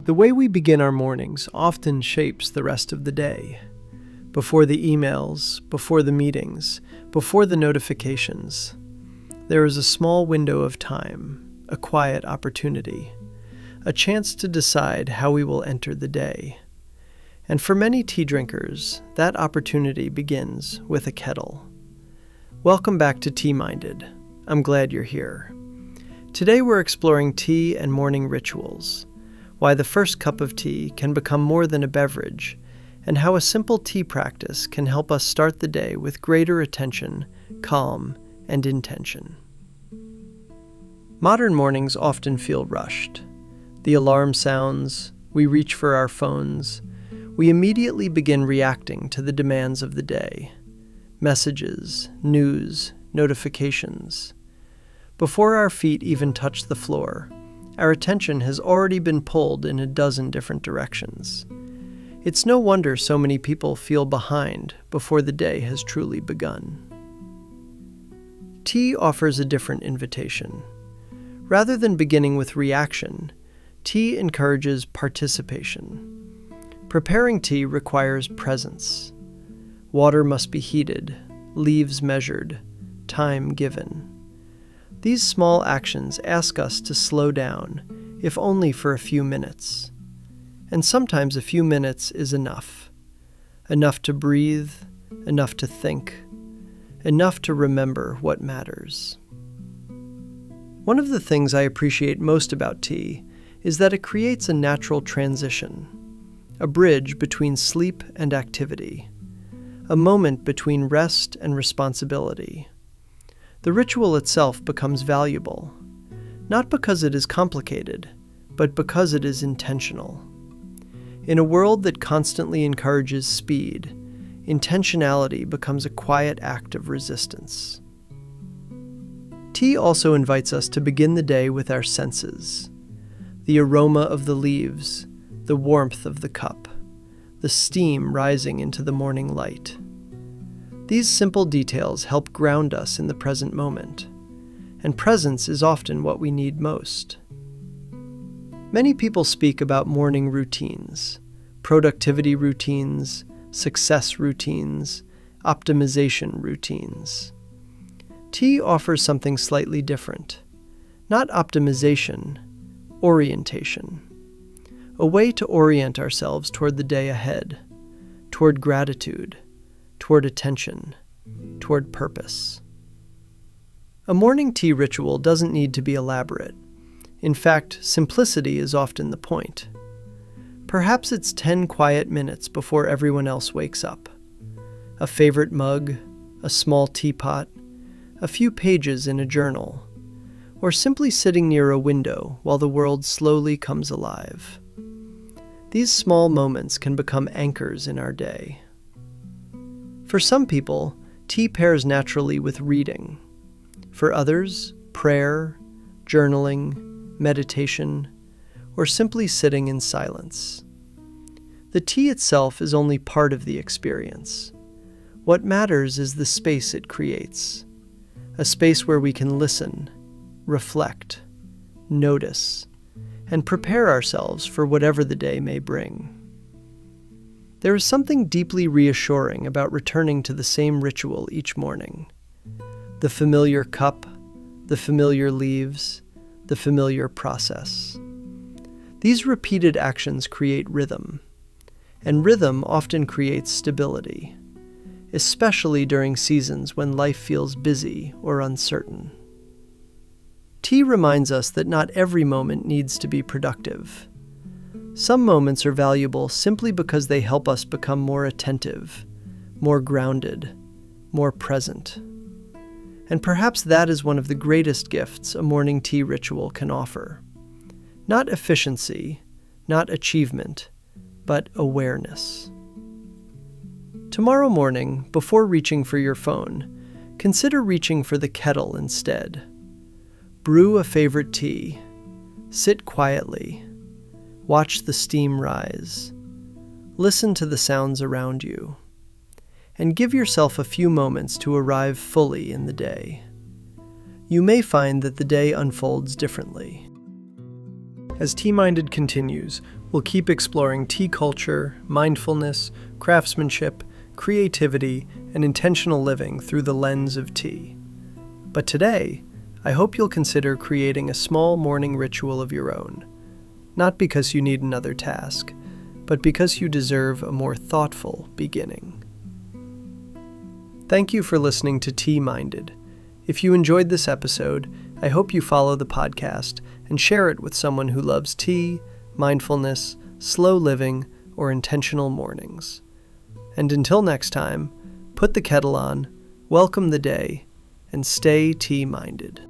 The way we begin our mornings often shapes the rest of the day. Before the emails, before the meetings, before the notifications, there is a small window of time, a quiet opportunity, a chance to decide how we will enter the day. And for many tea drinkers, that opportunity begins with a kettle. Welcome back to TeaMinded. I'm glad you're here. Today we're exploring tea and morning rituals, why the first cup of tea can become more than a beverage, and how a simple tea practice can help us start the day with greater attention, calm, and intention. Modern mornings often feel rushed. The alarm sounds, we reach for our phones, we immediately begin reacting to the demands of the day. Messages, news, notifications. Before our feet even touch the floor, our attention has already been pulled in a dozen different directions. It's no wonder so many people feel behind before the day has truly begun. Tea offers a different invitation. Rather than beginning with reaction, tea encourages participation. Preparing tea requires presence. Water must be heated, leaves measured, time given. These small actions ask us to slow down, if only for a few minutes. And sometimes a few minutes is enough. Enough to breathe, enough to think, enough to remember what matters. One of the things I appreciate most about tea is that it creates a natural transition, a bridge between sleep and activity, a moment between rest and responsibility. The ritual itself becomes valuable, not because it is complicated, but because it is intentional. In a world that constantly encourages speed, intentionality becomes a quiet act of resistance. Tea also invites us to begin the day with our senses. The aroma of the leaves, the warmth of the cup, the steam rising into the morning light. These simple details help ground us in the present moment, and presence is often what we need most. Many people speak about morning routines, productivity routines, success routines, optimization routines. Tea offers something slightly different. Not optimization, orientation. A way to orient ourselves toward the day ahead, toward gratitude, toward attention, toward purpose. A morning tea ritual doesn't need to be elaborate. In fact, simplicity is often the point. Perhaps it's 10 quiet minutes before everyone else wakes up. A favorite mug, a small teapot, a few pages in a journal, or simply sitting near a window while the world slowly comes alive. These small moments can become anchors in our day. For some people, tea pairs naturally with reading. For others, prayer, journaling, meditation, or simply sitting in silence. The tea itself is only part of the experience. What matters is the space it creates, a space where we can listen, reflect, notice, and prepare ourselves for whatever the day may bring. There is something deeply reassuring about returning to the same ritual each morning. The familiar cup, the familiar leaves, the familiar process. These repeated actions create rhythm, and rhythm often creates stability, especially during seasons when life feels busy or uncertain. Tea reminds us that not every moment needs to be productive. Some moments are valuable simply because they help us become more attentive, more grounded, more present. And perhaps that is one of the greatest gifts a morning tea ritual can offer. Not efficiency, not achievement, but awareness. Tomorrow morning, before reaching for your phone, consider reaching for the kettle instead. Brew a favorite tea. Sit quietly. Watch the steam rise. Listen to the sounds around you. And give yourself a few moments to arrive fully in the day. You may find that the day unfolds differently. As TeaMinded continues, we'll keep exploring tea culture, mindfulness, craftsmanship, creativity, and intentional living through the lens of tea. But today, I hope you'll consider creating a small morning ritual of your own, not because you need another task, but because you deserve a more thoughtful beginning. Thank you for listening to TeaMinded. If you enjoyed this episode, I hope you follow the podcast and share it with someone who loves tea, mindfulness, slow living, or intentional mornings. And until next time, put the kettle on, welcome the day, and stay tea-minded.